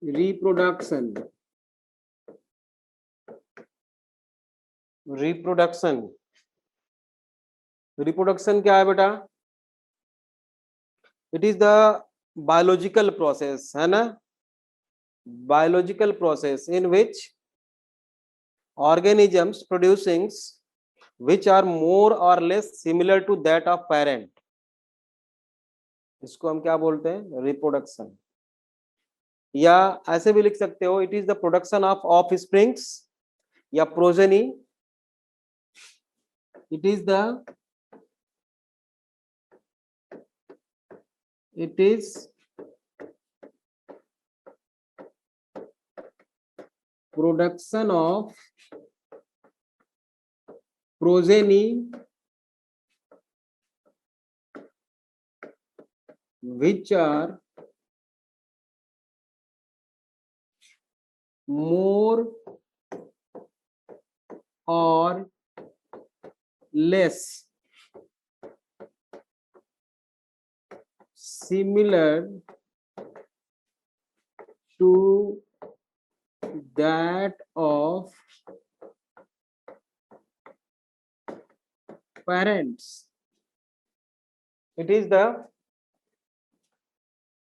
Reproduction, reproduction, reproduction क्या है बेटा? It is the biological process, है ना, biological process in which organisms producing which are more or less similar to that of parent, इसको हम क्या बोलते हैं? रिप्रोडक्शन। या ऐसे भी लिख सकते हो, it is the production of offsprings या progeny, it is production of progeny which are more or less similar to that of parents. It is the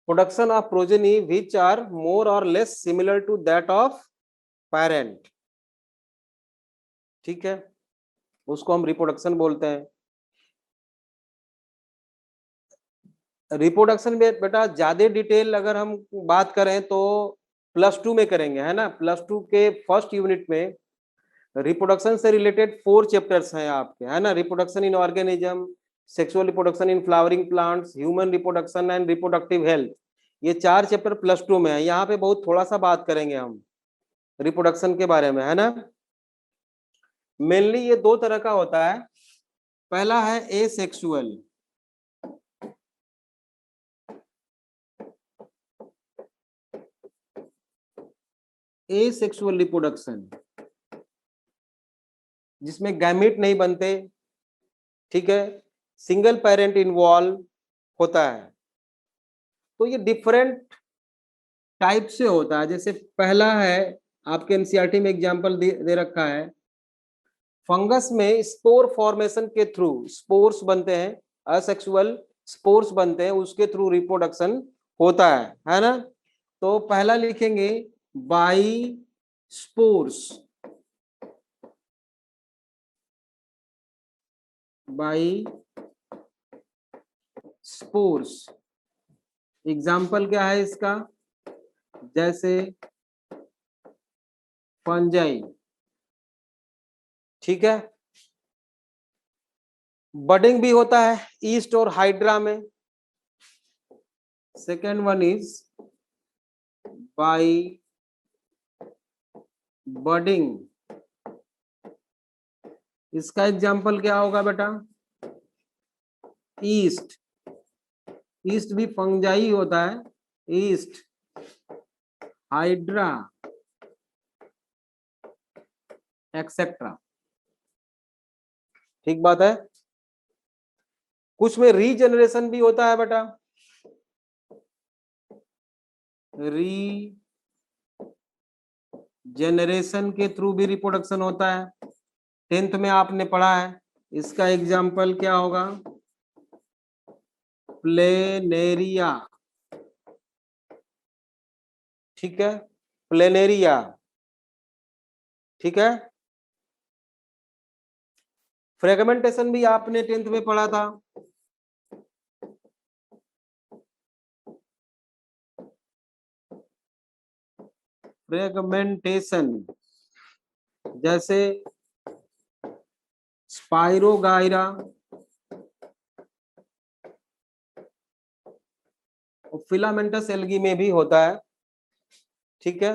production of progeny which are more or less similar to that of parent. ठीक है, उसको हम reproduction बोलते हैं। Reproduction में बेटा ज्यादा detail अगर हम बात करें तो +2 में करेंगे, है ना। +2 के फर्स्ट यूनिट में रिप्रोडक्शन से रिलेटेड 4 चैप्टर्स हैं आपके, है ना। Reproduction in organism, sexual reproduction in flowering plants, human reproduction and reproductive health, ये 4 चैप्टर +2 में है। यहाँ पे बहुत थोड़ा सा बात करेंगे हम रिप्रोडक्शन के बारे में, है ना। मेनली ये 2 तरह का होता है। पहला है एसेक्सुअल, एसेक्सुअल रिप्रोडक्शन, जिसमें गैमेट नहीं बनते, ठीक है, सिंगल पेरेंट इन्वॉल्व होता है। तो ये डिफरेंट टाइप से होता है। जैसे पहला है आपके एनसीईआरटी में एग्जांपल दे रखा है, फंगस में स्पोर फॉर्मेशन के थ्रू स्पोर्स बनते हैं, असेक्सुअल स्पोर्स बनते हैं, उसके थ्रू रिप्रोडक्शन होता है ना। तो पहला लिखेंगे by spores, by spores. Example क्या है इसका? जैसे फंजाई, ठीक है। बडिंग भी होता है ईस्ट और हाइड्रा में। Second one is by budding, इसका एग्जाम्पल क्या होगा बेटा? ईस्ट, ईस्ट भी फंजाई होता है, ईस्ट, हाइड्रा एक्सेट्रा, ठीक बात है। कुछ में रीजनरेशन भी होता है बेटा, रीजनरेशन के थ्रू भी रिप्रोडक्शन होता है, 10th में आपने पढ़ा है। इसका एग्जाम्पल क्या होगा? प्लेनेरिया, ठीक है, प्लेनेरिया, ठीक है। फ्रेगमेंटेशन भी आपने 10th में पढ़ा था, फ्रेगमेंटेशन, जैसे स्पाइरोगाइरा और फिलामेंटस एल्गी में भी होता है, ठीक है।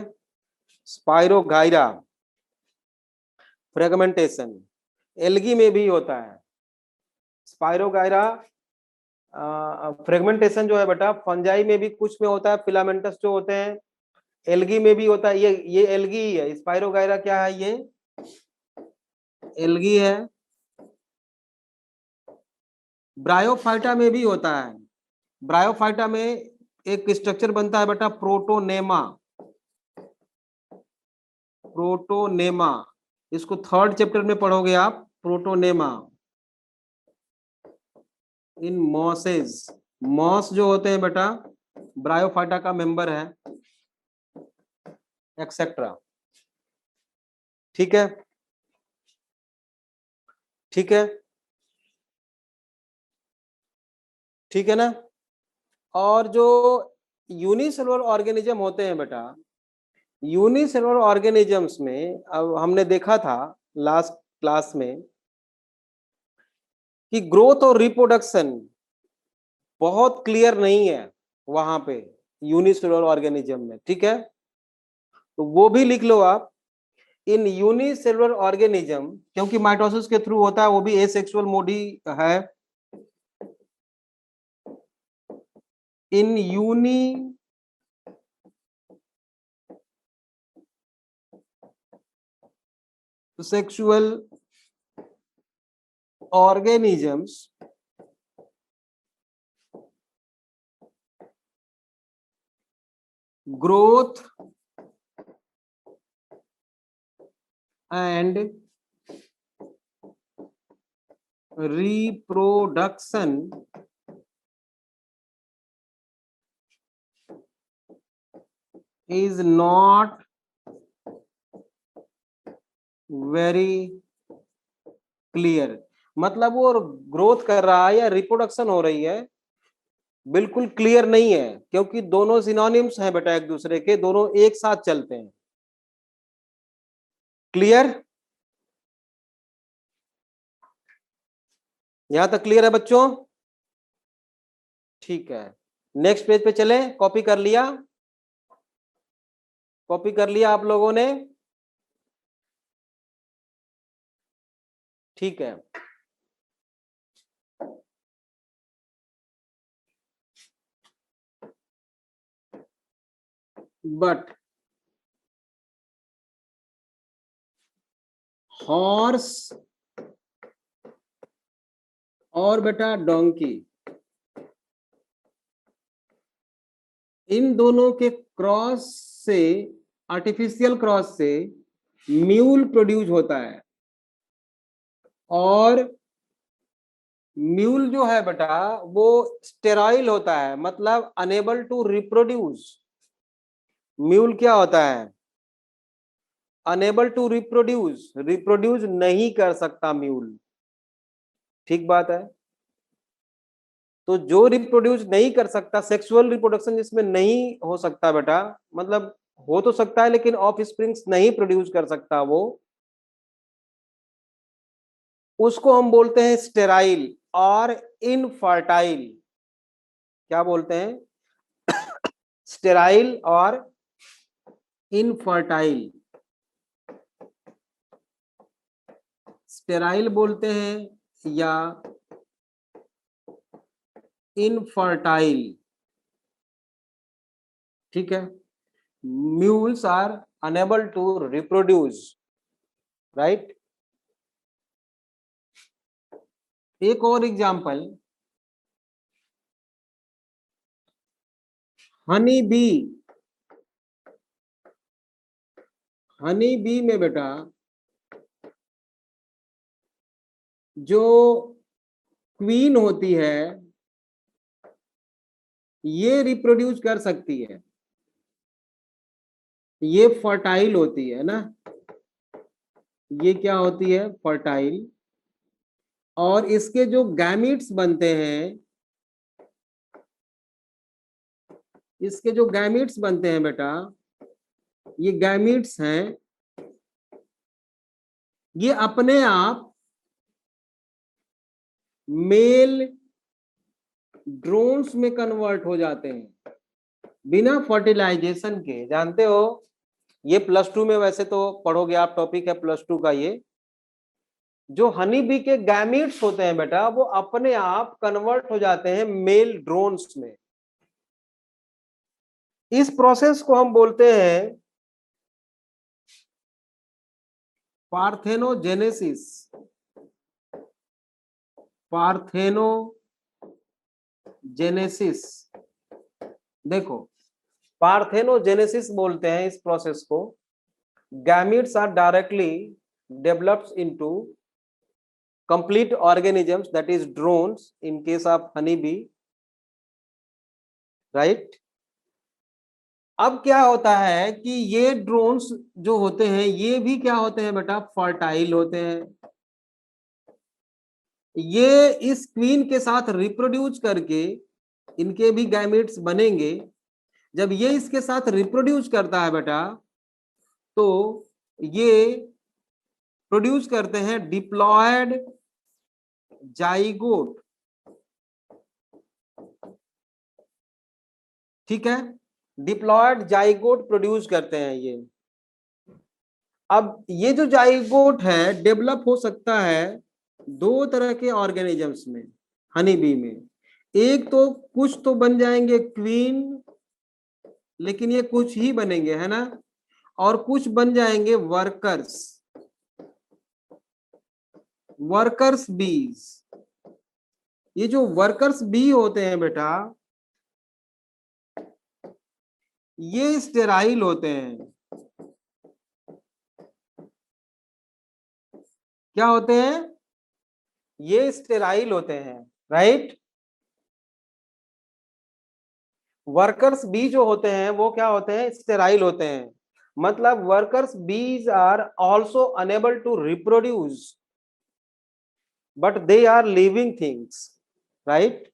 स्पाइरोगाइरा फ्रेगमेंटेशन, एल्गी में भी होता है। स्पाइरोगाइरा फ्रेगमेंटेशन जो है बेटा फंजाई में भी कुछ में होता है, फिलामेंटस जो होते हैं एल्गी में भी होता है। ये एल्गी ही है। स्पाइरोगाइरा क्या है? ये एल्गी है। ब्रायोफाइटा में भी होता है। ब्रायोफाइटा में एक स्ट्रक्चर बनता है बेटा प्रोटोनेमा, प्रोटोनेमा, इसको थर्ड चैप्टर में पढ़ोगे आप, प्रोटोनेमा इन मॉसेज। मॉस जो होते हैं बेटा ब्रायोफाइटा का मेंबर है, एक्सेट्रा। ठीक है, ठीक है, ठीक है ना। और जो यूनिसेलुलर ऑर्गेनिज्म होते हैं बेटा, यूनिसेलुलर ऑर्गेनिजम्स में अब हमने देखा था लास्ट क्लास में कि ग्रोथ और रिप्रोडक्शन बहुत क्लियर नहीं है वहां पे यूनिसेलुलर ऑर्गेनिज्म में। ठीक है, तो वो भी लिख लो आप। इन यूनिसेलुलर ऑर्गेनिज्म, क्योंकि माइटोसिस के थ्रू होता है, वो भी एसेक्सुअल मोड ही है। इन unisexual organisms growth and reproduction is not very clear। मतलब वो ग्रोथ कर रहा है या रिप्रोडक्शन हो रही है, बिल्कुल क्लियर नहीं है, क्योंकि दोनों सिनोनिम्स हैं बेटा एक दूसरे के, दोनों एक साथ चलते हैं। क्लियर, यहां तक क्लियर है बच्चों? ठीक है, नेक्स्ट पेज पे चले। कॉपी कर लिया? कॉपी कर लिया आप लोगों ने? ठीक है, बट हॉर्स और बेटा डोंकी, इन दोनों के क्रॉस से, आर्टिफिशियल क्रॉस से म्यूल प्रोड्यूस होता है। और म्यूल जो है बेटा वो स्टेराइल होता है, मतलब अनेबल टू रिप्रोड्यूस। म्यूल क्या होता है? अनेबल टू रिप्रोड्यूस, रिप्रोड्यूस नहीं कर सकता म्यूल। ठीक बात है। तो जो रिप्रोड्यूस नहीं कर सकता, सेक्सुअल रिप्रोडक्शन जिसमें नहीं हो सकता बेटा, मतलब हो तो सकता है लेकिन ऑफ स्प्रिंग्स नहीं प्रोड्यूस कर सकता वो, उसको हम बोलते हैं स्टेराइल और इनफर्टाइल। क्या बोलते हैं? स्टेराइल और इनफर्टाइल। स्टेराइल बोलते हैं या इनफर्टाइल। ठीक है, mules are unable to reproduce, right. एक और example, honey bee. Honey bee में बेटा जो क्वीन होती है ये रिप्रोड्यूस कर सकती है, ये फर्टाइल होती है ना, ये क्या होती है? फर्टाइल। और इसके जो गैमीट्स बनते हैं, इसके जो गैमीट्स बनते हैं बेटा, ये गैमीट्स हैं, ये अपने आप मेल ड्रोन्स में कन्वर्ट हो जाते हैं बिना फर्टिलाइजेशन के। जानते हो ये +2 में वैसे तो पढ़ोगे आप, टॉपिक है +2 का ये। जो हनी बी के गैमीट्स होते हैं बेटा वो अपने आप कन्वर्ट हो जाते हैं मेल ड्रोन्स में। इस प्रोसेस को हम बोलते हैं पार्थेनोजेनेसिस। पार्थेनोजेनेसिस, देखो पार्थेनोजेनेसिस बोलते हैं इस प्रोसेस को। gametes are directly developed into complete organisms, that is drones in case of honeybee, right? अब क्या होता है कि ये ड्रोन्स जो होते हैं ये भी क्या होते हैं बेटा, फर्टाइल होते हैं। ये इस क्वीन के साथ रिप्रोड्यूस करके इनके भी गैमेट्स बनेंगे। जब ये इसके साथ रिप्रोड्यूस करता है बेटा तो ये प्रोड्यूस करते हैं डिप्लॉयड जाइगोट, ठीक है, डिप्लॉयड जाइगोट प्रोड्यूस करते हैं ये। अब ये जो जाइगोट है डेवलप हो सकता है दो तरह के ऑर्गेनिजम्स में, हनी बी में। एक तो कुछ तो बन जाएंगे क्वीन, लेकिन ये कुछ ही बनेंगे, है ना, और कुछ बन जाएंगे वर्कर्स, वर्कर्स बीज। ये जो वर्कर्स बी होते हैं बेटा ये स्टेराइल होते हैं। क्या होते हैं? ये स्टेराइल होते हैं, राइट। वर्कर्स बी जो होते हैं वो क्या होते हैं, स्टेराइल होते हैं। मतलब workers bees are also unable to reproduce but they are living things, right.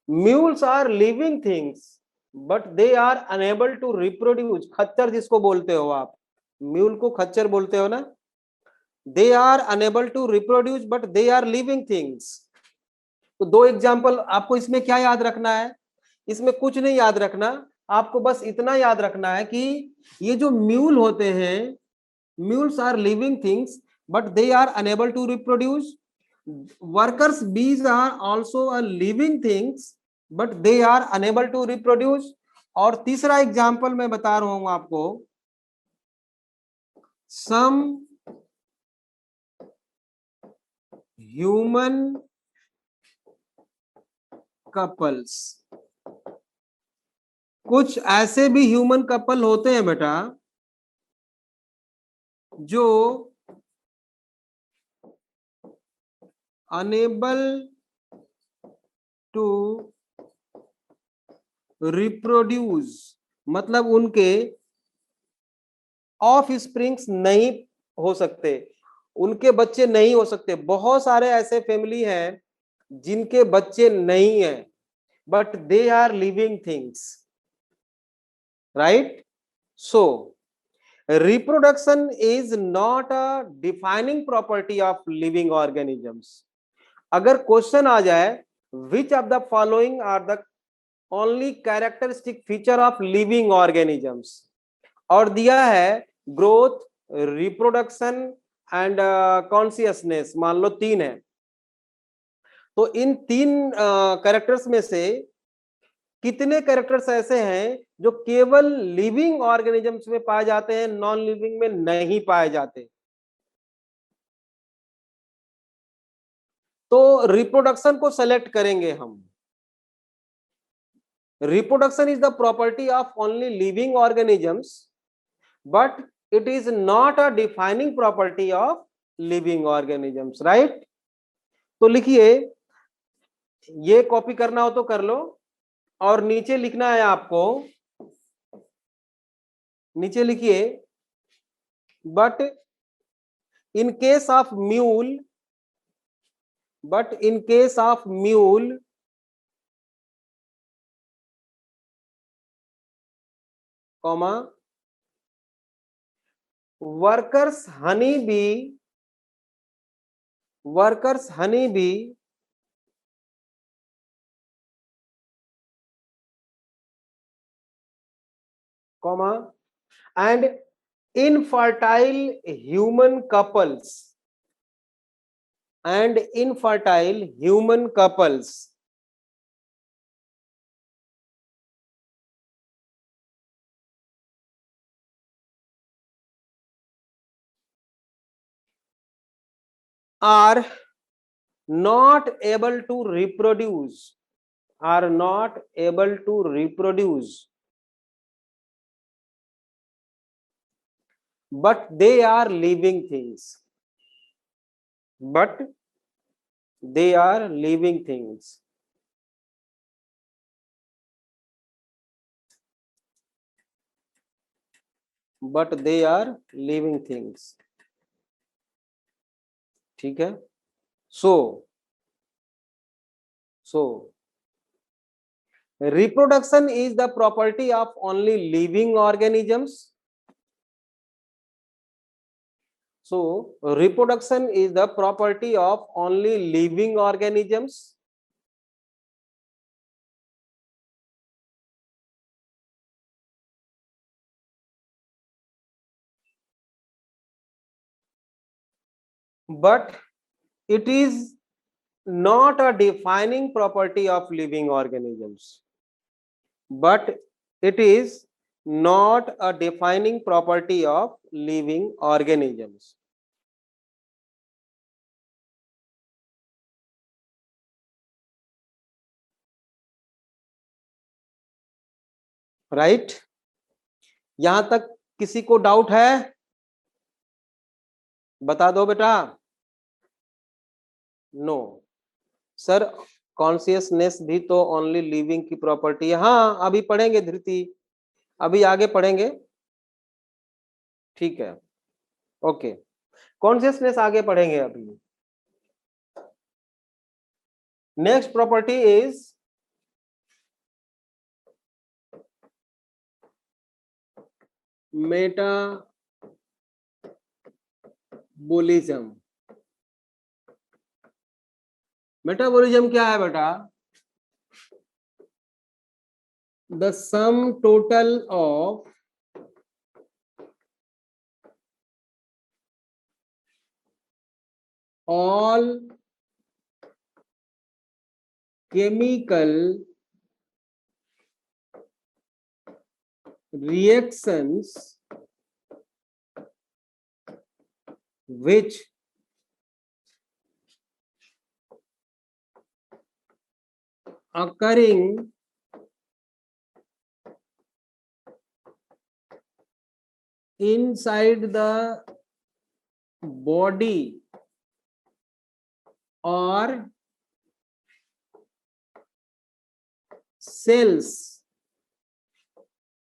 Mules are living things but they are unable to reproduce. खच्चर जिसको बोलते हो आप, म्यूल को खच्चर बोलते हो ना। They are unable to reproduce but they are living things. तो दो एग्जाम्पल आपको इसमें क्या याद रखना है, इसमें कुछ नहीं याद रखना, आपको बस इतना याद रखना है कि ये जो म्यूल होते हैं, mules are living things but they are unable to reproduce. Workers bees are also a living things but they are unable to reproduce. और तीसरा एग्जाम्पल मैं बता रहा हूं आपको, सम ह्यूमन कपल्स। कुछ ऐसे भी ह्यूमन कपल होते हैं बेटा जो अनेबल टू रिप्रोड्यूस, मतलब उनके ऑफ स्प्रिंग्स नहीं हो सकते, उनके बच्चे नहीं हो सकते। बहुत सारे ऐसे फैमिली हैं जिनके बच्चे नहीं है but they are living things, right. So reproduction is not a defining property of living organisms। अगर क्वेश्चन आ जाए which of the following are the only characteristic feature of living organisms, और दिया है ग्रोथ, रिप्रोडक्शन एंड कॉन्सियसनेस, मान लो तीन है, तो इन तीन कैरेक्टर्स में से कितने कैरेक्टर्स ऐसे हैं जो केवल लिविंग ऑर्गेनिजम्स में पाए जाते हैं, नॉन लिविंग में नहीं पाए जाते। तो रिप्रोडक्शन को सेलेक्ट करेंगे हम। Reproduction is the property of only living organisms but it is not a defining property of living organisms, right. तो लिखिए, ये कॉपी करना हो तो कर लो, और नीचे लिखना है आपको, नीचे लिखिए but in case of mule, but in case of mule comma workers honey bee comma and infertile human couples and infertile human couples are not able to reproduce, are not able to reproduce but they are living things. But they are living things. But they are living things. ठीक है. So reproduction is the property of only living organisms. So reproduction is the property of only living organisms. But it is not a defining property of living organisms. But it is not a defining property of living organisms. Right? यहां तक किसी को doubt है? बता दो बेटा. No sir, consciousness भी तो ओनली लिविंग की प्रॉपर्टी है. हाँ, अभी पढ़ेंगे धृति, अभी आगे पढ़ेंगे. ठीक है, ओके. कॉन्शियसनेस आगे पढ़ेंगे अभी. Next property is metabolism. Metabolism क्या है बेटा? The sum total of all chemical reactions which occurring inside the body or cells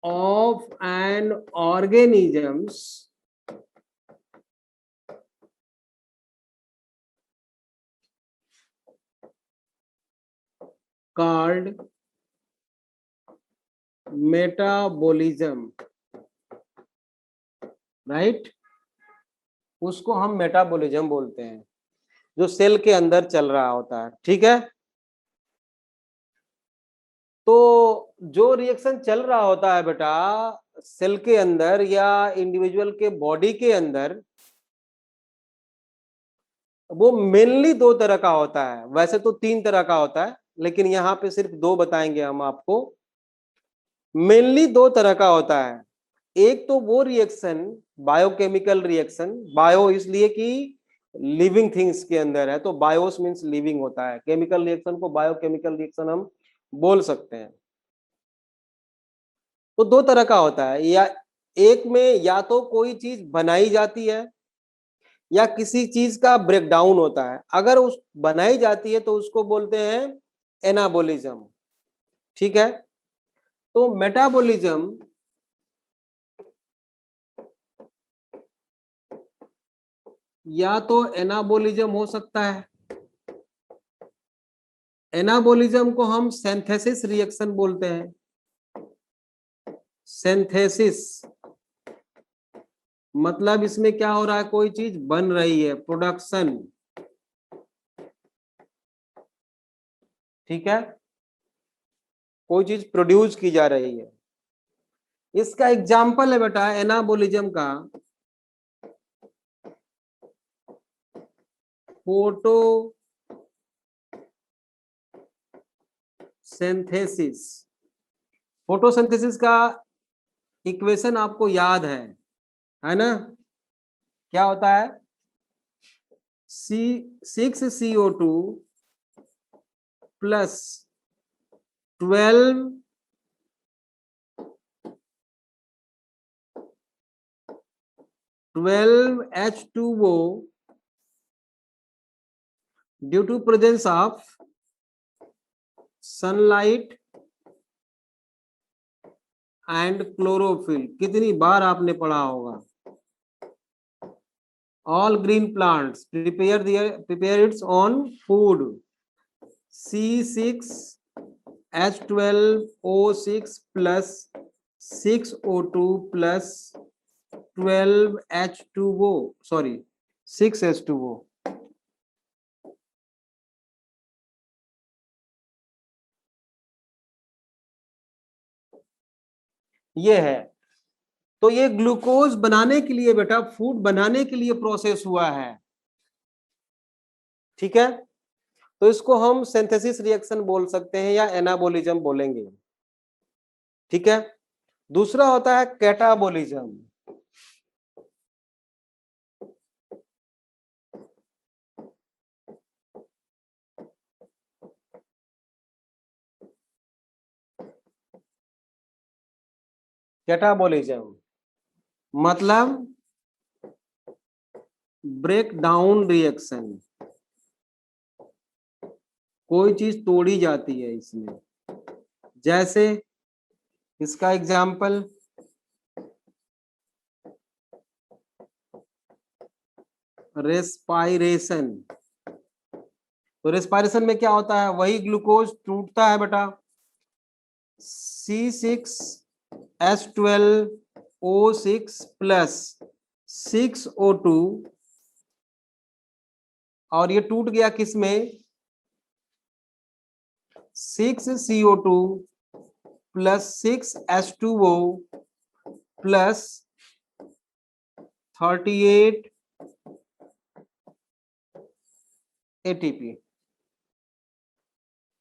of an organisms called metabolism. Right? उसको हम मेटाबॉलिज्म बोलते हैं, जो सेल के अंदर चल रहा होता है. ठीक है? तो जो रिएक्शन चल रहा होता है बेटा सेल के अंदर या इंडिविजुअल के बॉडी के अंदर, वो मेनली दो तरह का होता है. वैसे तो तीन तरह का होता है, लेकिन यहाँ पे सिर्फ दो बताएंगे हम आपको. मेनली दो तरह का होता है. एक तो वो रिएक्शन बायोकेमिकल रिएक्शन, बायो इसलिए कि लिविंग थिंग्स के अंदर है, तो बायोस मींस लिविंग होता है. केमिकल रिएक्शन को बायोकेमिकल रिएक्शन हम बोल सकते हैं. तो दो तरह का होता है. या एक में या तो कोई चीज बनाई जाती है या किसी चीज का ब्रेकडाउन होता है. अगर उस बनाई जाती है तो उसको बोलते हैं एनाबोलिज्म. ठीक है? तो मेटाबॉलिज्म या तो एनाबोलिज्म हो सकता है. एनाबोलिज्म को हम सिंथेसिस रिएक्शन बोलते हैं. सिंथेसिस मतलब इसमें क्या हो रहा है, कोई चीज बन रही है, प्रोडक्शन. ठीक है? कोई चीज प्रोड्यूस की जा रही है. इसका एग्जाम्पल है बेटा एनाबोलिज्म का फोटो सिंथेसिस. फोटोसिंथेसिस का इक्वेशन आपको याद है ना? क्या होता है? C6CO2 plus 12 12H2O due to presence of sunlight and chlorophyll. कितनी बार आपने पढ़ा होगा। All green plants prepare its own food. C6H12O6 plus 6O2 plus 12H2O, sorry 6H2O। ये है। तो ये ग्लूकोज बनाने के लिए बेटा, फूड बनाने के लिए प्रोसेस हुआ है। ठीक है, तो इसको हम सिंथेसिस रिएक्शन बोल सकते हैं या एनाबोलिज्म बोलेंगे। ठीक है, दूसरा होता है कैटाबोलिज्म। कैटाबोलिज्म मतलब ब्रेक डाउन रिएक्शन। कोई चीज तोड़ी जाती है इसमें। जैसे इसका एग्जाम्पल रेस्पायरेशन। तो रेस्पायरेशन में क्या होता है, वही ग्लूकोज टूटता है बेटा। C6H12O6 प्लस 6O2, और ये टूट गया किसमें, 6CO2 plus 6H2O plus 38 ATP।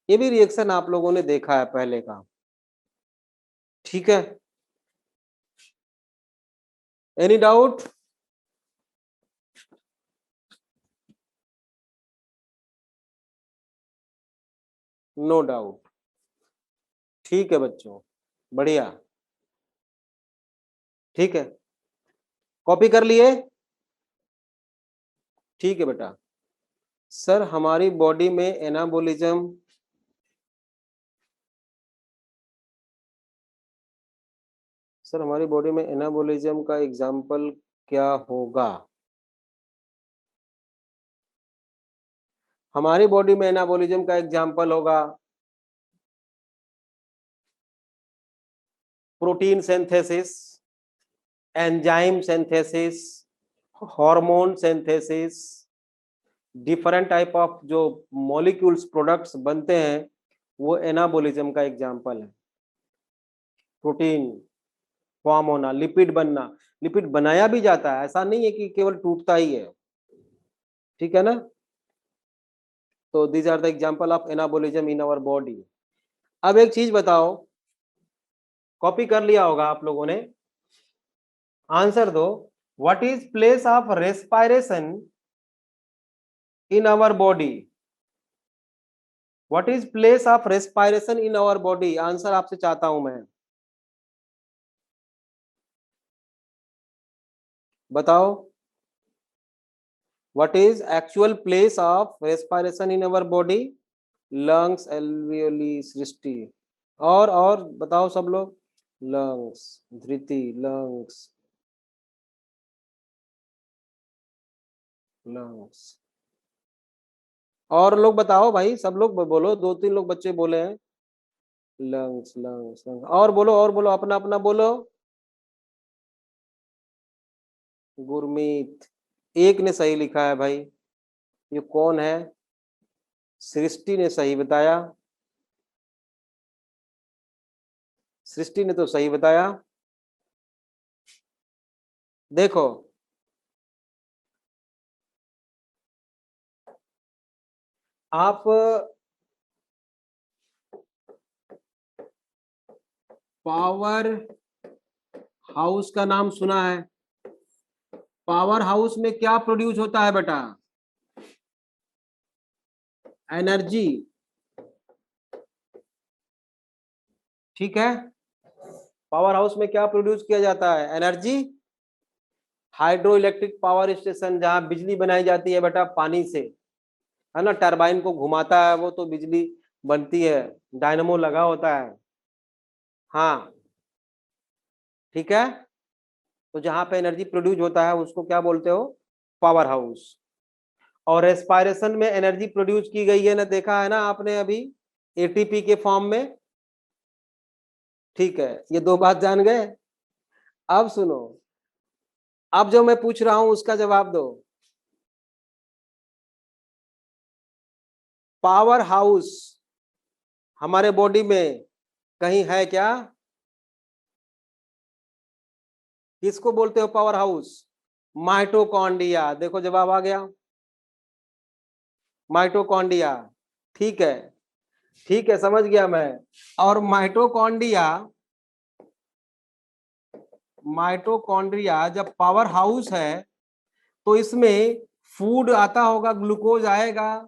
ये भी रिएक्शन आप लोगों ने देखा है पहले का। ठीक है, एनी डाउट। No doubt. ठीक है बच्चों, बढ़िया। ठीक है, कॉपी कर लिए। ठीक है बेटा। सर हमारी बॉडी में एनाबोलिज्म, सर हमारी बॉडी में एनाबोलिज्म का एग्जाम्पल क्या होगा। हमारी बॉडी में एनाबोलिज्म का एग्जाम्पल होगा protein synthesis, enzyme synthesis, hormone synthesis, different type of जो मॉलिक्यूल्स प्रोडक्ट्स बनते हैं, वो एनाबोलिज्म का एग्जाम्पल है। प्रोटीन फॉर्म होना, लिपिड बनना, लिपिड बनाया भी जाता है, ऐसा नहीं है कि केवल टूटता ही है। ठीक है ना। तो these are the example of anabolism in our body. अब एक चीज बताओ, कॉपी कर लिया होगा आप लोगों ने, आंसर दो। What is place of respiration in our body. What is place of respiration in our body, answer आपसे चाहता हूं मैं। बताओ, what is actual place of respiration in our body. Lungs, alveoli, Srishti. और बताओ सब लोग। Lungs, Dhriti, lungs, lungs. और लोग बताओ भाई, सब लोग बोलो, दो तीन लोग बच्चे बोले हैं। लंग्स लंग्स लंग्स, और बोलो, अपना अपना बोलो। गुरमीत, एक ने सही लिखा है भाई। ये कौन है, सृष्टि ने सही बताया। सृष्टि ने तो सही बताया। देखो, आप पावर हाउस का नाम सुना है। पावर हाउस में क्या प्रोड्यूस होता है बेटा, एनर्जी। ठीक है, पावर हाउस में क्या प्रोड्यूस किया जाता है, energy. Hydro electric power station, जहां बिजली बनाई जाती है बेटा पानी से, है ना, टरबाइन को घुमाता है वो तो बिजली बनती है, डायनेमो लगा होता है। हाँ ठीक है, तो जहां पे एनर्जी प्रोड्यूस होता है उसको क्या बोलते हो, पावर हाउस। और रेस्पायरेशन में एनर्जी प्रोड्यूस की गई है ना, देखा है ना आपने अभी, एटीपी के फॉर्म में। ठीक है, ये दो बात जान गए। अब सुनो, अब जो मैं पूछ रहा हूं उसका जवाब दो। पावर हाउस हमारे बॉडी में कहीं है क्या? किसको बोलते हो पावर हाउस? माइटोकॉन्ड्रिया, देखो जवाब आ गया, माइटोकॉन्ड्रिया। ठीक है, ठीक है, समझ गया मैं। और माइटोकॉन्ड्रिया, माइटोकॉन्ड्रिया जब पावर हाउस है तो इसमें फूड आता होगा, ग्लूकोज आएगा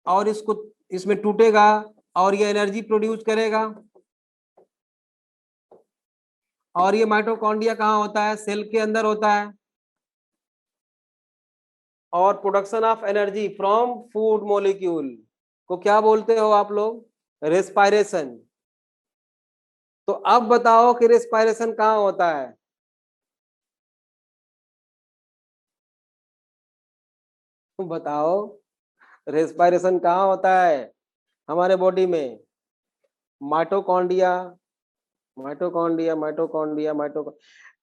और इसको, इसमें टूटेगा और ये एनर्जी प्रोड्यूस करेगा। और ये माइटोकॉन्ड्रिया कहाँ होता है? सेल के अंदर होता है। और production of energy from food molecule को क्या बोलते हो आप लोग? रेस्पायरेशन। तो अब बताओ कि रेस्पायरेशन कहाँ होता है? बताओ, रेस्पायरेशन कहाँ होता है हमारे बॉडी में? Mitochondria, mitochondria, mitochondria,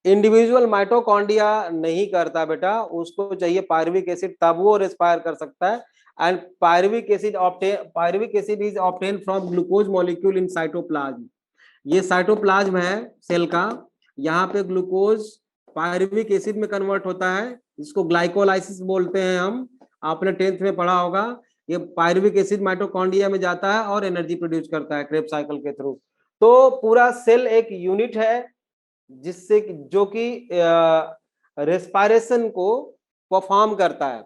individual mitochondria नहीं करता बेटा, उसको चाहिए पायरुविक एसिड, तब वो रेस्पायर कर सकता है। And pyruvic acid is obtain from glucose molecule in cytoplasm. ये साइटोप्लाज्म है सेल का, यहाँ पे ग्लूकोज पायरुविक एसिड में कन्वर्ट होता है, इसको ग्लाइकोलाइसिस बोलते हैं हम, आपने 10th में पढ़ा होगा। ये पायरुविक एसिड माइटोकॉन्ड्रिया में जाता है और एनर्जी प्रोड्यूस करता है क्रेब्स साइकिल के थ्रू। तो पूरा सेल एक यूनिट है जिससे जो कि रेस्पायरेशन को परफॉर्म करता है।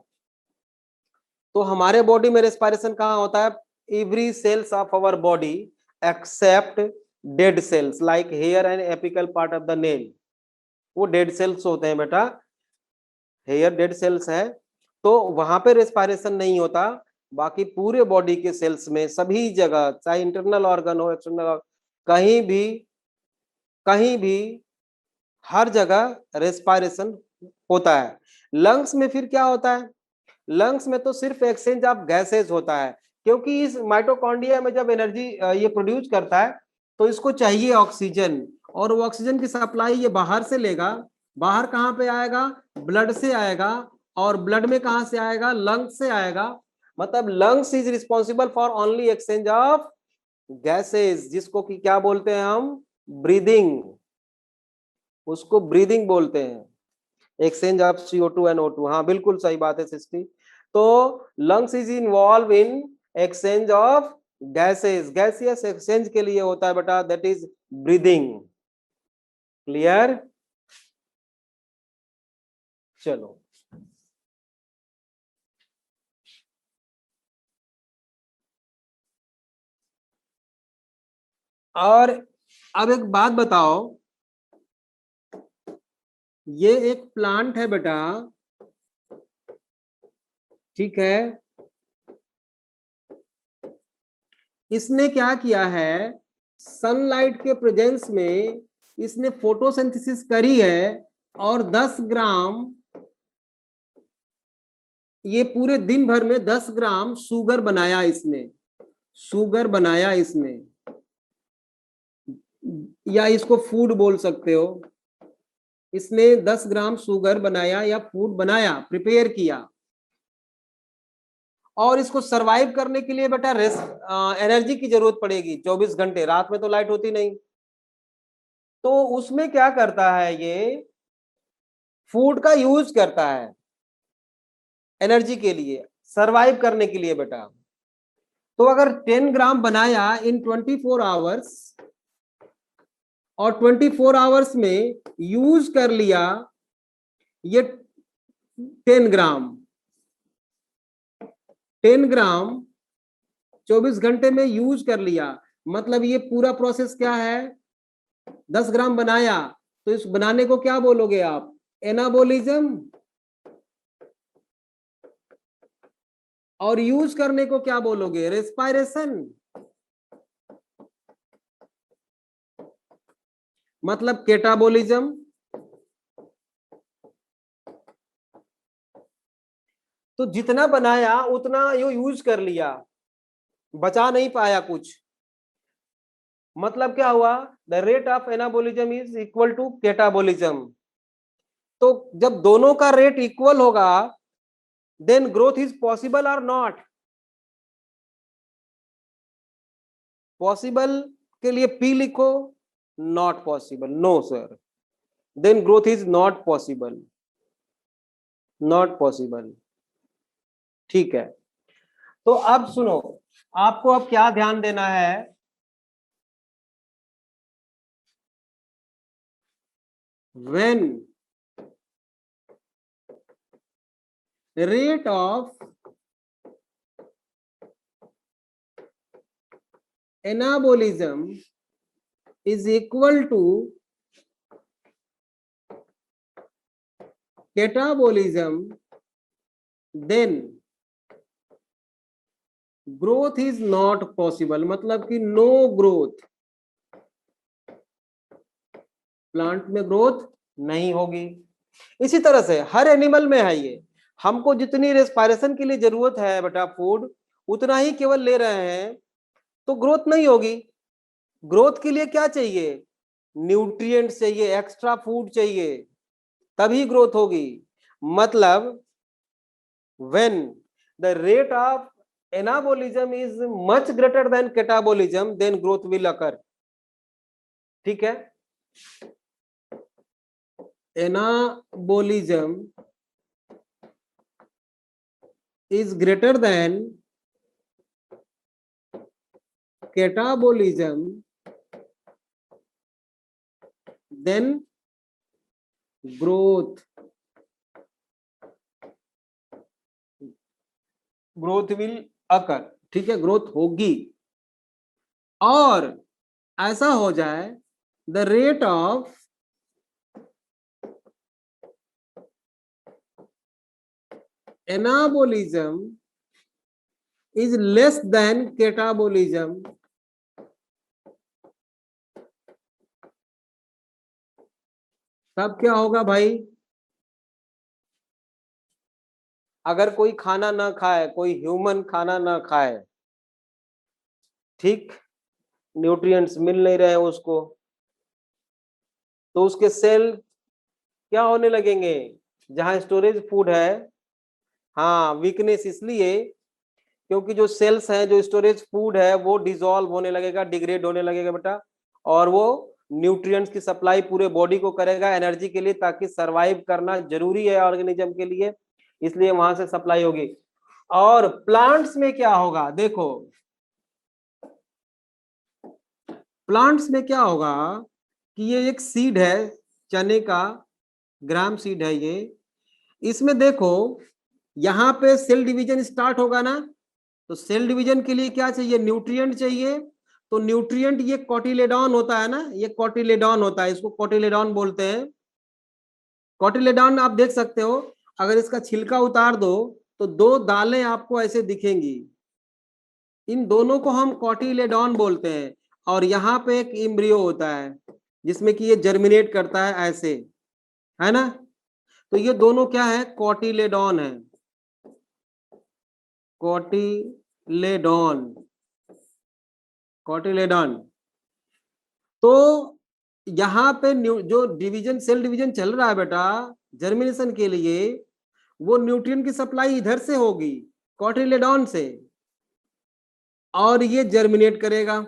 तो हमारे बॉडी में रेस्पायरेशन कहाँ होता है? Every cells of our body except dead cells like hair and apical part of the nail, वो डेड सेल्स होते हैं बेटा, हेयर डेड सेल्स है, तो वहां पे रेस्पायरेशन नहीं होता। बाकी पूरे बॉडी के सेल्स में सभी जगह, चाहे इंटरनल ऑर्गन हो एक्सटर्नल, कहीं भी, कहीं भी, हर जगह रेस्पायरेशन होता है। लंग्स में फिर क्या होता है? लंग्स में तो सिर्फ एक्सचेंज ऑफ गैसेज होता है, क्योंकि इस माइटोकॉन्ड्रिया में जब एनर्जी ये प्रोड्यूस करता है तो इसको चाहिए ऑक्सीजन, और वो ऑक्सीजन की सप्लाई ये बाहर से लेगा। बाहर कहाँ पे आएगा? ब्लड से आएगा। और ब्लड में कहाँ से आएगा? लंग्स से आएगा। मतलब lungs is responsible for only exchange of gases, जिसको कि क्या बोलते हैं हम? ब्रीदिंग, उसको ब्रीदिंग बोलते हैं, exchange of CO2 and O2। हाँ बिल्कुल सही बात है सृष्टि। तो lungs is involve in exchange of gases, gaseous exchange के लिए होता है बेटा, दैट इज ब्रीदिंग। क्लियर? चलो, और अब एक बात बताओ, ये एक प्लांट है बेटा, ठीक है, इसने क्या किया है? सनलाइट के प्रेजेंस में इसने फोटोसिंथेसिस करी है और 10 ग्राम, ये पूरे दिन भर में 10 ग्राम शुगर बनाया इसने, शुगर बनाया इसने, या इसको फूड बोल सकते हो। इसने 10 ग्राम शुगर बनाया या फूड बनाया, प्रिपेयर किया। और इसको सरवाइव करने के लिए बेटा एनर्जी की जरूरत पड़ेगी 24 घंटे, रात में तो लाइट होती नहीं। तो उसमें क्या करता है, ये फूड का यूज करता है एनर्जी के लिए, सरवाइव करने के लिए बेटा। तो अगर 10 ग्राम बनाया इन 24 आवर्स, और 24 आवर्स में यूज कर लिया ये 10 ग्राम, 10 ग्राम 24 घंटे में यूज कर लिया, मतलब ये पूरा प्रोसेस क्या है? 10 ग्राम बनाया, तो इस बनाने को क्या बोलोगे आप? एनाबोलिज्म, और यूज करने को क्या बोलोगे? रेस्पायरेशन। मतलब कैटाबोलिज्म। तो जितना बनाया उतना यो यूज कर लिया, बचा नहीं पाया कुछ। मतलब क्या हुआ? The rate of anabolism is equal to catabolism. तो जब दोनों का रेट इक्वल होगा, देन ग्रोथ इज पॉसिबल और नॉट पॉसिबल? के लिए पी लिखो, not possible, no sir, then growth is not possible, not possible. ठीक है, तो अब सुनो, आपको अब क्या ध्यान देना है? when rate of anabolism is equal to catabolism, then growth is not possible। मतलब कि नो ग्रोथ, प्लांट में ग्रोथ नहीं होगी। इसी तरह से हर एनिमल में है ये। हमको जितनी रेस्पायरेशन के लिए जरूरत है बेटा फूड, उतना ही केवल ले रहे हैं, तो ग्रोथ नहीं होगी। ग्रोथ के लिए क्या चाहिए? न्यूट्रिएंट्स चाहिए, एक्स्ट्रा फूड चाहिए, तभी ग्रोथ होगी। मतलब when the rate of anabolism is much greater than catabolism, then growth will occur। ठीक है, anabolism is greater than catabolism, then growth will occur। ठीक है, ग्रोथ होगी। और ऐसा हो जाए the rate of anabolism is less than catabolism, तब क्या होगा भाई? अगर कोई खाना ना खाए, कोई ह्यूमन खाना ना खाए, ठीक, न्यूट्रिएंट्स मिल नहीं रहे उसको, तो उसके सेल क्या होने लगेंगे? जहां स्टोरेज फूड है, हाँ, वीकनेस इसलिए क्योंकि जो सेल्स हैं, जो स्टोरेज फूड है, वो डिसॉल्व होने लगेगा, डिग्रेड होने लगेगा बेटा, और वो न्यूट्रिएंट्स की सप्लाई पूरे बॉडी को करेगा एनर्जी के लिए, ताकि सरवाइव करना जरूरी है ऑर्गेनिज्म के लिए, इसलिए वहां से सप्लाई होगी। और प्लांट्स में क्या होगा? देखो, प्लांट्स में क्या होगा कि ये एक सीड है, चने का ग्राम सीड है ये। इसमें देखो, यहाँ पे सेल डिवीजन स्टार्ट होगा ना, तो सेल डिवीजन के लिए क्या चाहिए? न्यूट्रिएंट चाहिए। तो न्यूट्रिएंट ये कोटिलेडॉन होता है ना, ये कोटिलेडॉन होता है, इसको कोटिलेडॉन बोलते हैं। कोटिलेडॉन आप देख सकते हो, अगर इसका छिलका उतार दो तो दो दालें आपको ऐसे दिखेंगी, इन दोनों को हम कोटिलेडॉन बोलते हैं। और यहाँ पे एक इम्ब्रियो होता है जिसमें कि ये जर्मिनेट करता है ऐसे, है ना? तो ये दोनों क्या है? कोटिलेडॉन है, कोटिलेडॉन, कोटिलेडॉन। तो यहाँ पे जो डिवीजन, सेल डिवीजन चल रहा है बेटा जर्मिनेशन के लिए, वो न्यूट्रिएंट की सप्लाई इधर से होगी, कोटिलेडॉन से, और ये जर्मिनेट करेगा।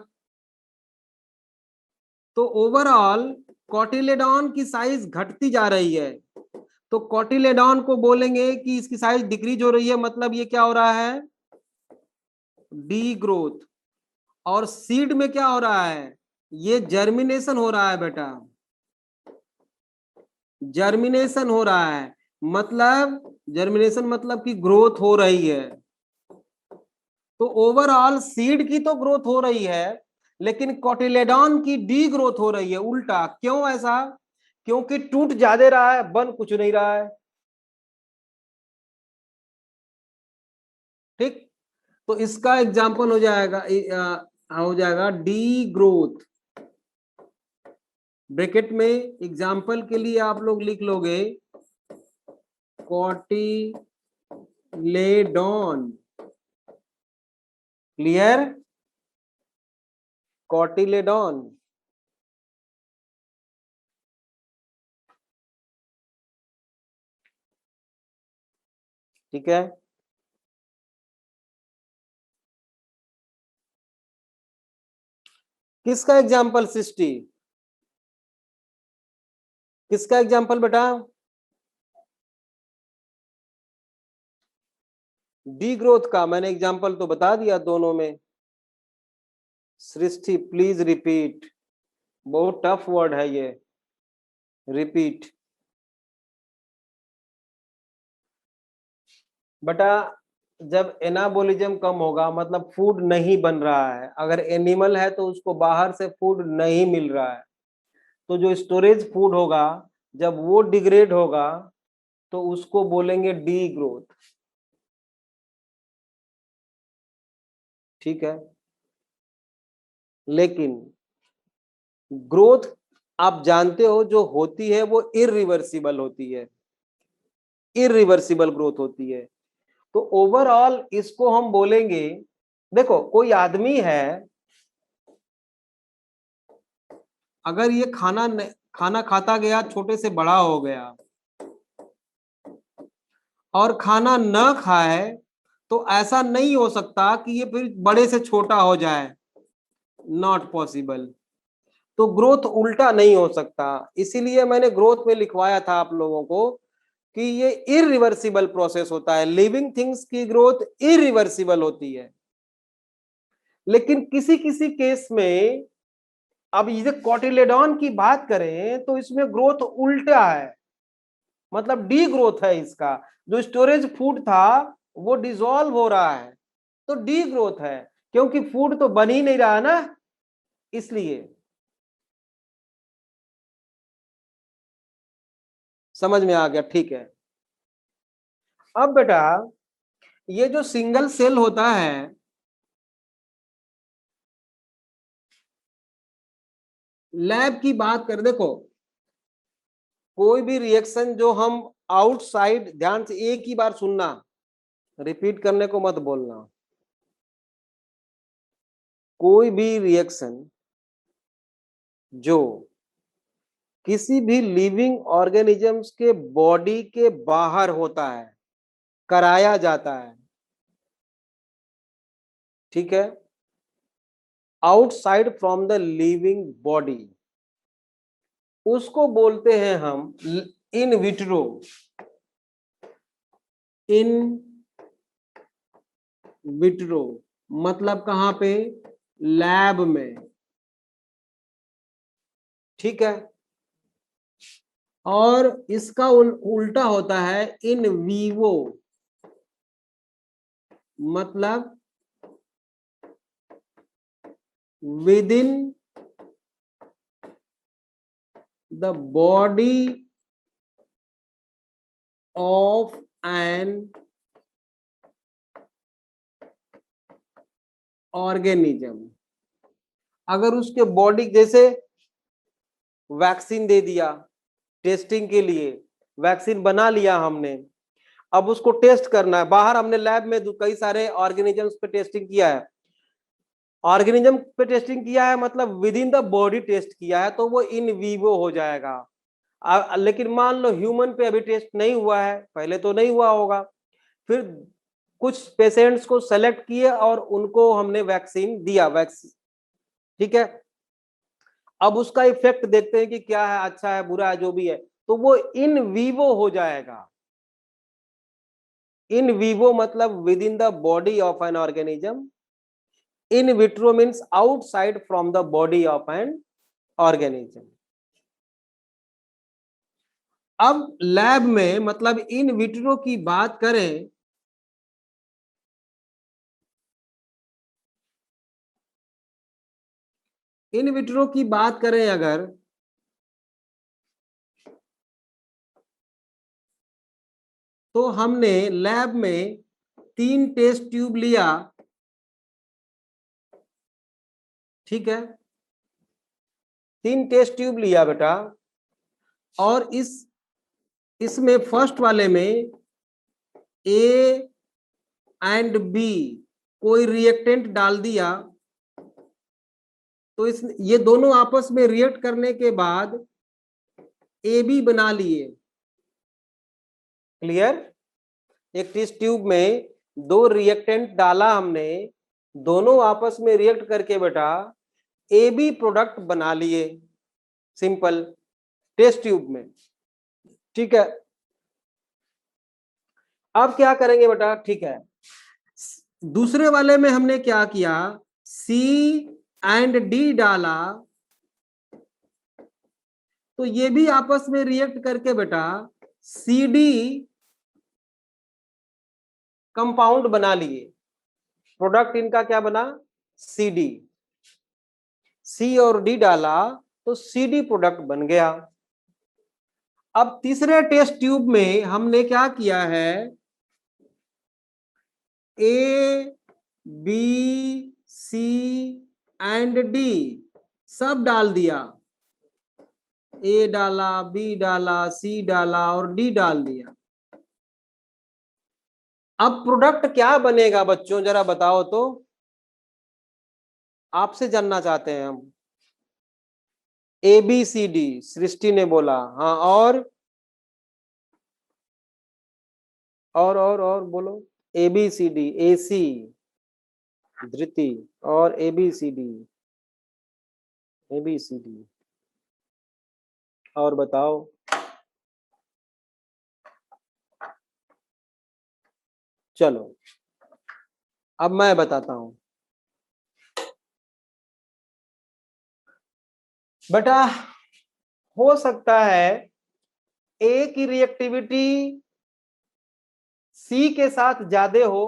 तो ओवरऑल कोटिलेडॉन की साइज घटती जा रही है, तो कोटिलेडॉन को बोलेंगे कि इसकी साइज डिक्रीज हो रही है, मतलब ये क्या हो रहा है? D growth. और सीड में क्या हो रहा है? ये जर्मिनेशन हो रहा है बेटा, जर्मिनेशन हो रहा है, मतलब जर्मिनेशन मतलब कि ग्रोथ हो रही है। तो ओवरऑल सीड की तो ग्रोथ हो रही है, लेकिन कोटिलेडॉन की डी ग्रोथ हो रही है। उल्टा क्यों ऐसा? क्योंकि टूट ज्यादा रहा है, बन कुछ नहीं रहा है। ठीक, तो इसका एग्जाम्पल हो जाएगा डी ग्रोथ। ब्रैकेट में एग्जाम्पल के लिए आप लोग लिख लोगे कॉटिलेडॉन। क्लियर? कॉटिलेडॉन। ठीक है, किसका एग्जाम्पल 60? किसका एग्जाम्पल बेटा? डी ग्रोथ का मैंने एग्जाम्पल तो बता दिया दोनों में। सृष्टि प्लीज रिपीट, बहुत टफ वर्ड है ये, रिपीट। बेटा जब एनाबोलिज्म कम होगा मतलब फूड नहीं बन रहा है, अगर एनिमल है तो उसको बाहर से फूड नहीं मिल रहा है, तो जो स्टोरेज फूड होगा जब वो डिग्रेड होगा तो उसको बोलेंगे डी ग्रोथ। ठीक है, लेकिन ग्रोथ आप जानते हो जो होती है वो इरिवर्सिबल होती है, इरिवर्सिबल ग्रोथ होती है। तो ओवरऑल इसको हम बोलेंगे, देखो कोई आदमी है, अगर ये खाना खाता गया, छोटे से बड़ा हो गया, और खाना न खाए, तो ऐसा नहीं हो सकता कि ये फिर बड़े से छोटा हो जाए, नॉट पॉसिबल। तो ग्रोथ उल्टा नहीं हो सकता, इसीलिए मैंने ग्रोथ में लिखवाया था आप लोगों को कि ये इरिवर्सिबल प्रोसेस होता है, लिविंग थिंग्स की ग्रोथ इरिवर्सिबल होती है। लेकिन किसी किसी केस में, अब ये कॉटिलेडॉन की बात करें तो इसमें ग्रोथ उल्टा है, मतलब डी ग्रोथ है इसका, जो स्टोरेज फूड था वो डिसॉल्व हो रहा है, तो डी ग्रोथ है, क्योंकि फूड तो बन ही नहीं रहा ना, इसलिए। समझ में आ गया? ठीक है। अब बेटा ये जो सिंगल सेल होता है, लैब की बात कर, देखो कोई भी रिएक्शन जो हम आउटसाइड, ध्यान से एक ही बार सुनना, रिपीट करने को मत बोलना। कोई भी रिएक्शन जो किसी भी लिविंग ऑर्गेनिजम्स के बॉडी के बाहर होता है, कराया जाता है, ठीक है, outside from the living body, उसको बोलते हैं हम इन विट्रो। इन विट्रो मतलब कहां पे? लैब में। ठीक है, और इसका उल्टा होता है इन वीवो, मतलब within the body of an organism. अगर उसके बॉडी, जैसे वैक्सीन दे दिया टेस्टिंग के लिए, वैक्सीन बना लिया हमने, अब उसको टेस्ट करना है बाहर, हमने लैब में कई सारे ऑर्गेनिजम्स पे टेस्टिंग किया है, ऑर्गेनिज्म पे टेस्टिंग किया है मतलब within the body test किया है, तो वो इन वीवो हो जाएगा। लेकिन मान लो ह्यूमन पे अभी टेस्ट नहीं हुआ है, पहले तो नहीं हुआ होगा, फिर कुछ पेशेंट्स को सेलेक्ट किए और उनको हमने वैक्सीन दिया, वैक्सीन, ठीक है, अब उसका इफेक्ट देखते हैं कि क्या है, अच्छा है बुरा है जो भी है, तो वो इन वीवो हो जाएगा। इन वीवो मतलब within the body of an organism, in vitro means outside from the body of an organism. अब लैब में मतलब इन विट्रो की बात करें, इन विट्रो की बात करें अगर, तो हमने लैब में 3 टेस्ट ट्यूब लिया, ठीक है, 3 टेस्ट ट्यूब लिया बेटा, और इसमें फर्स्ट वाले में ए एंड बी कोई रिएक्टेंट डाल दिया, तो ये दोनों आपस में रिएक्ट करने के बाद ए बी बना लिए। क्लियर? एक टेस्ट ट्यूब में 2 रिएक्टेंट डाला हमने, दोनों आपस में रिएक्ट करके बेटा ए बी प्रोडक्ट बना लिए, सिंपल, टेस्ट ट्यूब में, ठीक है। अब क्या करेंगे बेटा, ठीक है, दूसरे वाले में हमने क्या किया, सी एंड डी डाला, तो ये भी आपस में रिएक्ट करके बेटा सी डी कंपाउंड बना लिए, प्रोडक्ट इनका क्या बना, सी डी, सी और डी डाला तो सी डी प्रोडक्ट बन गया। अब तीसरे टेस्ट ट्यूब में हमने क्या किया है, A B C and D सब डाल दिया, ए डाला, बी डाला, सी डाला और डी डाल दिया। अब प्रोडक्ट क्या बनेगा बच्चों, जरा बताओ तो, आपसे जानना चाहते हैं हम। ए बी सी डी सृष्टि ने बोला, हाँ, और बोलो, ए बी सी डी, ए सी धृति, और A B C D, A B C D, और बताओ। चलो अब मैं बताता हूं बेटा, हो सकता है ए की रिएक्टिविटी सी के साथ ज्यादा हो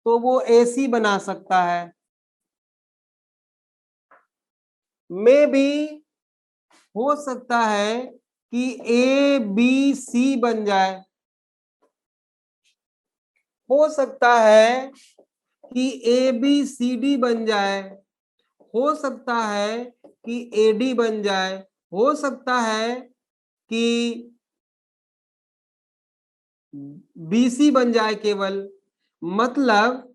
तो वो एसी बना सकता है, मे बी हो सकता है कि ए बी सी बन जाए, हो सकता है कि ए बी सी डी बन जाए, हो सकता है कि ए डी बन जाए, हो सकता है कि बीसी बन जाए केवल। मतलब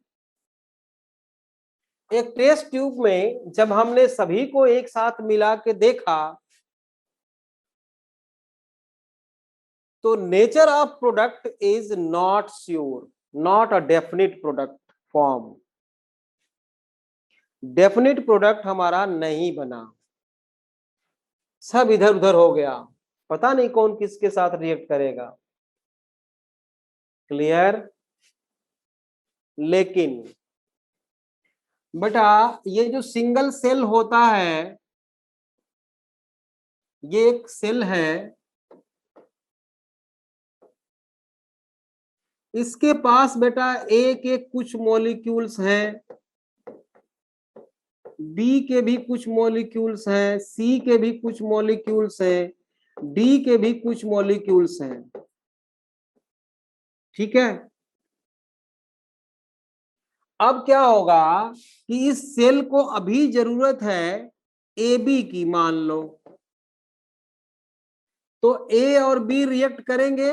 एक टेस्ट ट्यूब में जब हमने सभी को एक साथ मिला के देखा तो nature of product is not sure, not a definite product form, definite product हमारा नहीं बना, सब इधर उधर हो गया, पता नहीं कौन किसके साथ रिएक्ट करेगा। क्लियर? लेकिन बेटा ये जो सिंगल सेल होता है, ये एक सेल है, इसके पास बेटा ए के कुछ मॉलिक्यूल्स हैं, बी के भी कुछ मॉलिक्यूल्स हैं, सी के भी कुछ मॉलिक्यूल्स हैं, डी के भी कुछ मॉलिक्यूल्स हैं, ठीक है। अब क्या होगा कि इस सेल को अभी जरूरत है ए बी की, मान लो, तो ए और बी रिएक्ट करेंगे,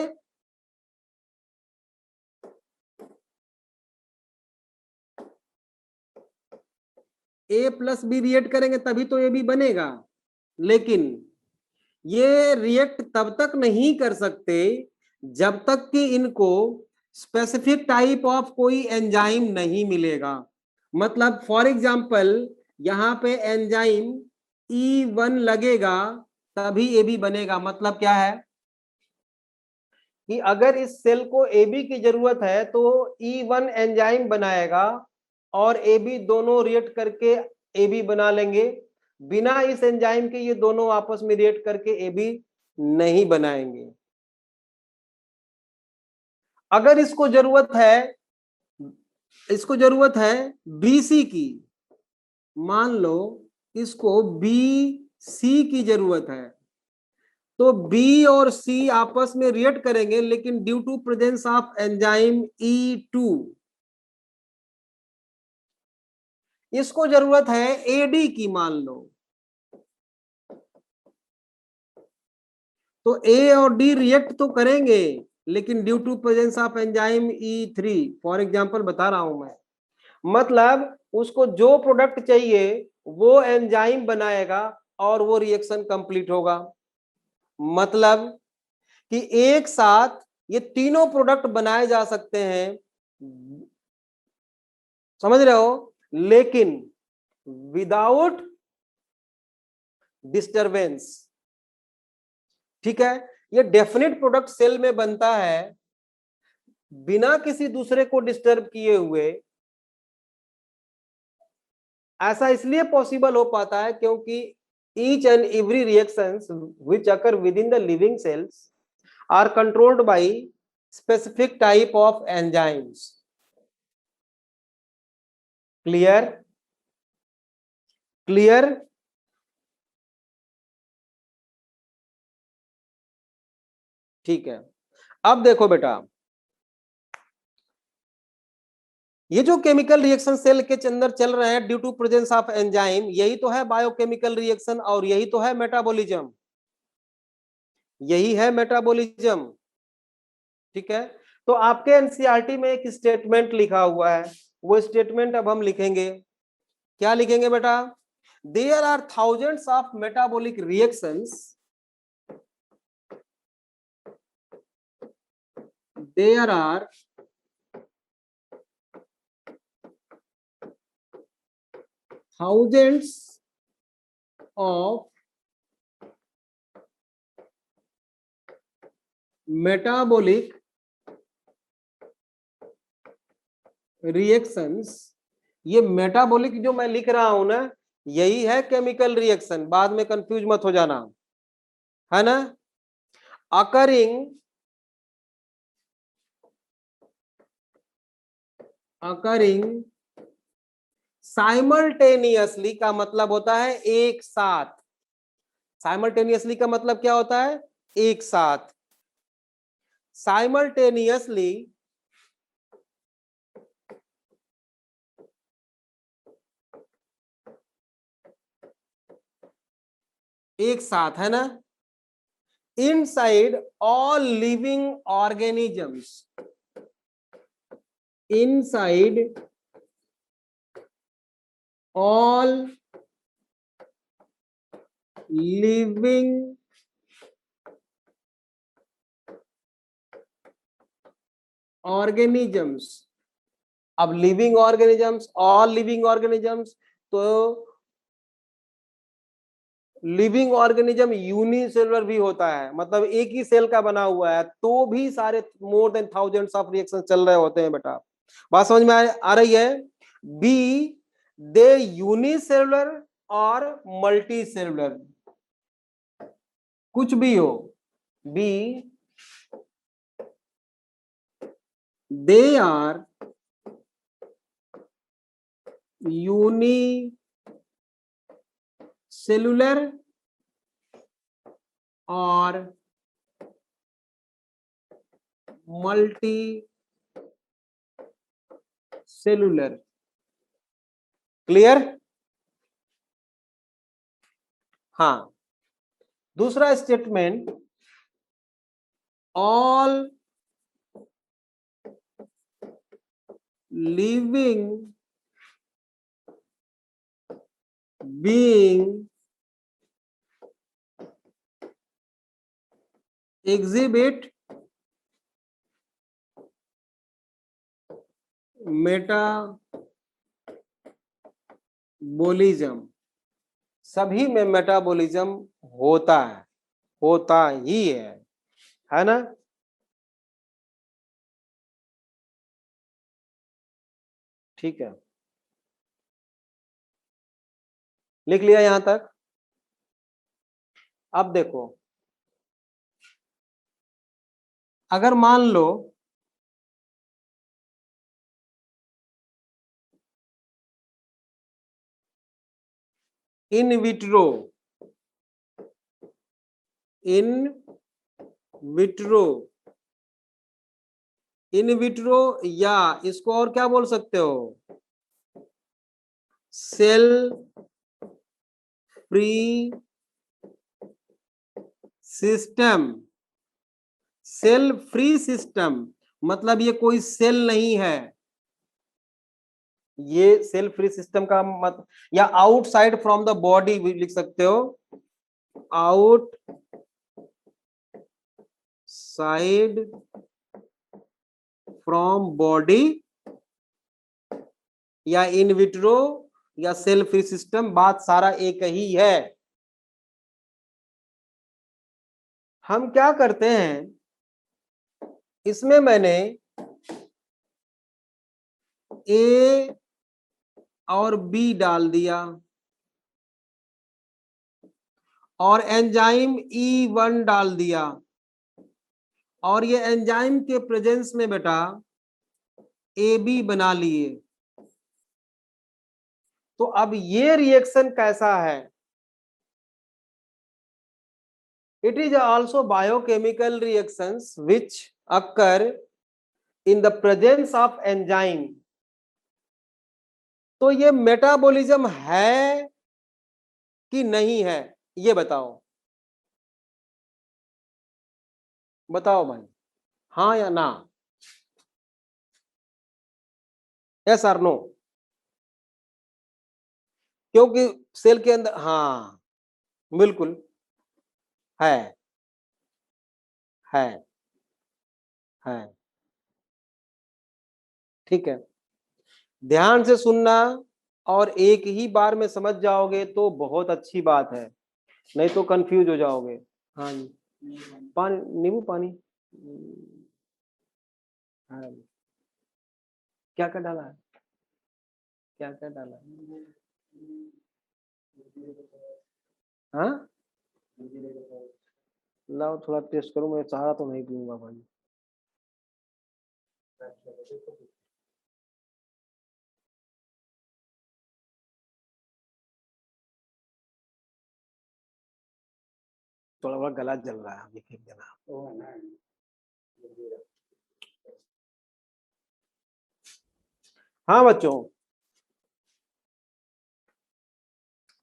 ए प्लस बी रिएक्ट करेंगे तभी तो ए बी बनेगा। लेकिन ये रिएक्ट तब तक नहीं कर सकते जब तक कि इनको स्पेसिफिक टाइप ऑफ कोई एंजाइम नहीं मिलेगा। मतलब फॉर एग्जांपल यहाँ पे एंजाइम E1 लगेगा तभी ए बी बनेगा। मतलब क्या है कि अगर इस सेल को ए बी की जरूरत है तो E1 एंजाइम बनाएगा और ए बी दोनों रिएक्ट करके ए बी बना लेंगे। बिना इस एंजाइम के ये दोनों आपस में रिएक्ट करके ए बी नहीं बनाएंगे। अगर इसको जरूरत है बीसी की, मान लो इसको बी सी की जरूरत है, तो बी और सी आपस में रिएक्ट करेंगे, लेकिन due to presence of enzyme E2, इसको जरूरत है एडी की, मान लो। तो ए और डी रिएक्ट तो करेंगे, लेकिन due to presence of enzyme E3, for example बता रहा हूं मैं, मतलब उसको जो प्रोडक्ट चाहिए वो एंजाइम बनाएगा और वो रिएक्शन कंप्लीट होगा। मतलब कि एक साथ ये तीनों प्रोडक्ट बनाए जा सकते हैं, समझ रहे हो, लेकिन विदाउट डिस्टरबेंस। ठीक है, ये डेफिनेट प्रोडक्ट सेल में बनता है बिना किसी दूसरे को डिस्टर्ब किए हुए। ऐसा इसलिए पॉसिबल हो पाता है क्योंकि each and every reactions which occur within the living cells are controlled by specific type of enzymes. Clear? Clear? ठीक है, अब देखो बेटा, ये जो केमिकल रिएक्शन सेल के अंदर चल रहे हैं due to presence of enzyme, यही तो है बायोकेमिकल रिएक्शन और यही तो है मेटाबॉलिज्म, यही है मेटाबॉलिज्म। ठीक है, तो आपके एनसीईआरटी में एक स्टेटमेंट लिखा हुआ है, वो स्टेटमेंट अब हम लिखेंगे। क्या लिखेंगे बेटा? There are thousands of metabolic reactions, there are thousands of metabolic reactions। ये मेटाबॉलिक जो मैं लिख रहा हूं ना, यही है केमिकल रिएक्शन, बाद में कंफ्यूज मत हो जाना, है ना। अकरिंग साइमल्टेनियसली का मतलब होता है एक साथ। साइमल्टेनियसली का मतलब क्या होता है? एक साथ। साइमल्टेनियसली एक साथ, है ना, inside all living organisms, inside all living organisms. अब living organisms, all living organisms, तो लिविंग ऑर्गेनिज्म यूनिसेलुलर भी होता है, मतलब एक ही सेल का बना हुआ है, तो भी सारे more than thousands of reaction चल रहे होते हैं बेटा। बात समझ में आ रही है? बी दे यूनिसेलुलर और मल्टी सेलुलर, कुछ भी हो, बी दे आर यूनिसेलुलर और मल्टी सेलुलर। क्लियर? हाँ, दूसरा statement, all living being exhibit metabolism. सभी में मेटाबॉलिज्म होता है, होता ही है ना। ठीक है, लिख लिया यहां तक? अब देखो, अगर मान लो in vitro in vitro, in vitro, या इसको और क्या बोल सकते हो, cell free system. Cell free system मतलब ये कोई सेल नहीं है, ये सेल फ्री सिस्टम का मत, या आउटसाइड फ्रॉम द बॉडी भी लिख सकते हो, आउट साइड फ्रॉम बॉडी, या इन विट्रो, या सेल फ्री सिस्टम, बात सारा एक ही है। हम क्या करते हैं, इसमें मैंने ए और बी डाल दिया और एंजाइम E1 डाल दिया, और ये एंजाइम के प्रेजेंस में बेटा AB बना लिए। तो अब ये रिएक्शन कैसा है, it is also biochemical reactions which occur in the presence of enzyme. तो ये मेटाबॉलिज्म है कि नहीं है, ये बताओ, बताओ भाई, हाँ या ना, यस और नो। क्योंकि सेल के अंदर, हाँ बिल्कुल है, है, है, ठीक है। ध्यान से सुनना और एक ही बार में समझ जाओगे तो बहुत अच्छी बात है, नहीं तो कंफ्यूज हो जाओगे। हाँ जी, पानी, नींबू पानी, हाँ, क्या क्या डाला है, क्या क्या डाला है, हाँ, लाओ थोड़ा टेस्ट करो, मैं सारा तो नहीं पीऊंगा भाई। थोड़ा बड़ा गला जल रहा है, अभी फेंक देना। हाँ बच्चों,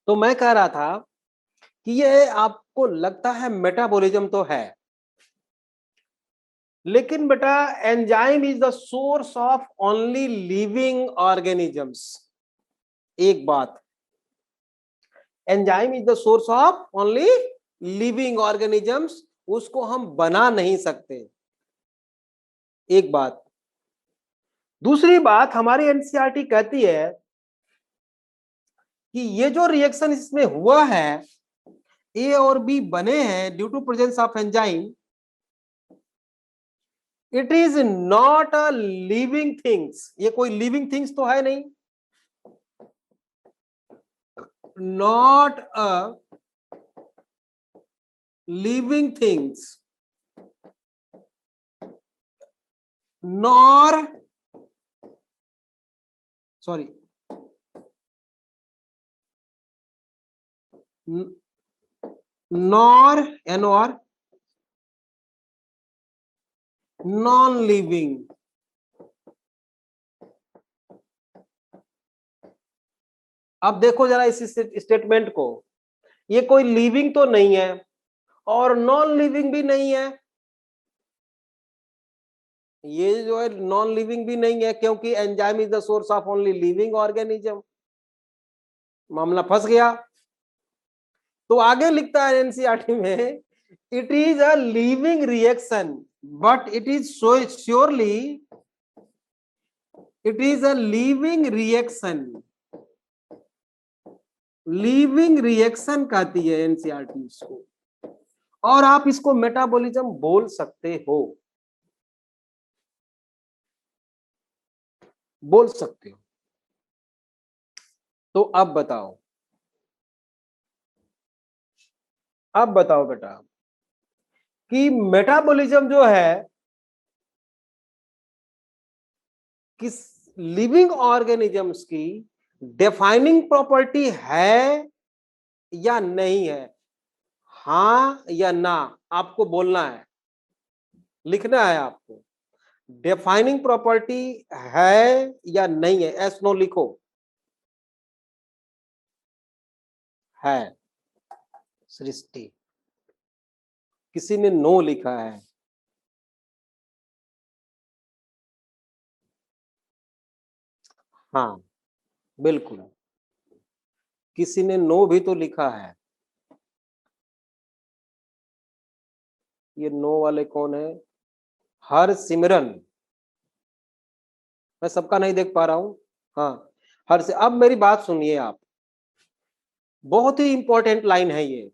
तो मैं कह रहा था कि ये आपको लगता है मेटाबॉलिज्म तो है, लेकिन बेटा enzyme is the source of only living organisms. एक बात, enzyme is the source of only living organisms, उसको हम बना नहीं सकते, एक बात। दूसरी बात, हमारी एनसीईआरटी कहती है कि ये जो रिएक्शन इसमें हुआ है, ए और बी बने हैं due to presence of enzyme, it is not a living things, ये कोई लिविंग थिंग्स तो है नहीं, not a living things, nor, sorry, nor an और नॉन लिविंग। अब देखो जरा इस स्टेटमेंट को, ये कोई लिविंग तो नहीं है और नॉन लिविंग भी नहीं है, ये जो है नॉन लिविंग भी नहीं है, क्योंकि enzyme is the source of only living organism, मामला फंस गया। तो आगे लिखता है एनसीईआरटी में, it is a living reaction but it is so surely, it is a living reaction, living reaction कहती है एनसीईआरटी इसको, और आप इसको मेटाबॉलिज्म बोल सकते हो, बोल सकते हो। तो अब बताओ, अब बताओ बेटा कि मेटाबॉलिज्म जो है किस लिविंग ऑर्गेनिजम्स की डिफाइनिंग प्रॉपर्टी है या नहीं है। हाँ या ना आपको बोलना है, लिखना है आपको। डिफाइनिंग प्रॉपर्टी है या नहीं है, एस नो लिखो। है सृष्टि, किसी ने नो लिखा है। हाँ बिल्कुल, किसी ने नो भी तो लिखा है। ये नो वाले कौन है? हर सिमरन, मैं सबका नहीं देख पा रहा हूं। हाँ हर से, अब मेरी बात सुनिए आप, बहुत ही इंपॉर्टेंट लाइन है ये,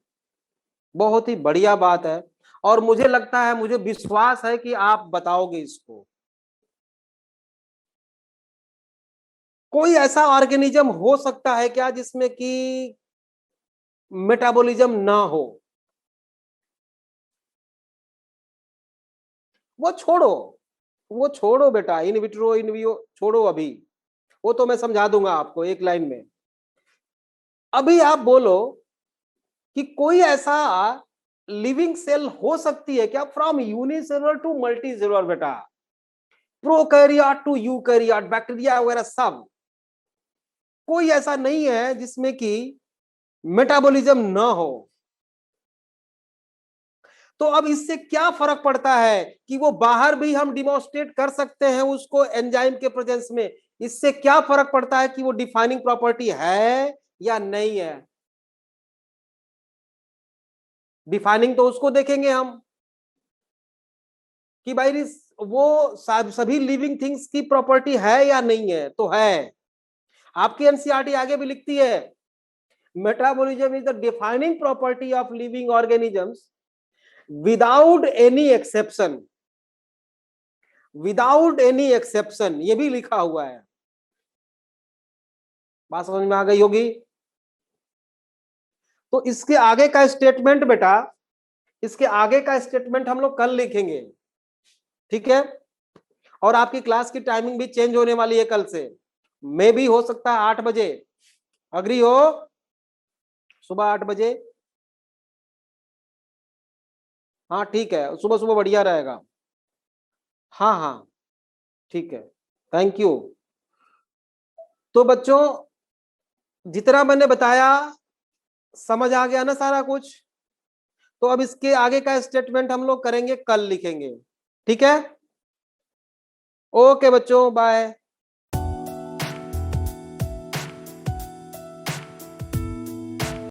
बहुत ही बढ़िया बात है, और मुझे लगता है, मुझे विश्वास है कि आप बताओगे इसको। कोई ऐसा ऑर्गेनिज्म हो सकता है क्या जिसमें कि मेटाबॉलिज्म ना हो? वो छोड़ो, वो छोड़ो बेटा, इन विट्रो इन विवो छोड़ो अभी, वो तो मैं समझा दूंगा आपको एक लाइन में। अभी आप बोलो कि कोई ऐसा लिविंग सेल हो सकती है क्या फ्रॉम यूनिसेलुलर टू मल्टीसेलुलर बेटा, प्रोकैरियोट टू यूकैरियोट, बैक्टीरिया वगैरह सब, कोई ऐसा नहीं है जिसमें कि मेटाबॉलिज्म ना हो। तो अब इससे क्या फर्क पड़ता है कि वो बाहर भी हम डिमोन्स्ट्रेट कर सकते हैं उसको एंजाइम के प्रेजेंस में, इससे क्या फर्क पड़ता है कि वो डिफाइनिंग प्रॉपर्टी है या नहीं है? डिफाइनिंग तो उसको देखेंगे हम कि भाई वो सभी लिविंग थिंग्स की प्रॉपर्टी है या नहीं है, तो है। आपकी एनसीईआरटी आगे भी लिखती है, metabolism is the defining property of living organisms without any exception, without any exception, ये भी लिखा हुआ है। बात समझ में आ गई होगी? तो इसके आगे का स्टेटमेंट बेटा, इसके आगे का स्टेटमेंट हम लोग कल लिखेंगे, ठीक है? और आपकी क्लास की टाइमिंग भी चेंज होने वाली है कल से, मे भी हो सकता है 8 बजे, अग्री हो? सुबह 8 बजे, हाँ ठीक है, सुबह सुबह बढ़िया रहेगा। हाँ हाँ ठीक है, थैंक यू। तो बच्चों, जितना मैंने बताया समझ आ गया ना सारा कुछ? तो अब इसके आगे का स्टेटमेंट हम लोग करेंगे, कल लिखेंगे, ठीक है? ओके बच्चों, बाय।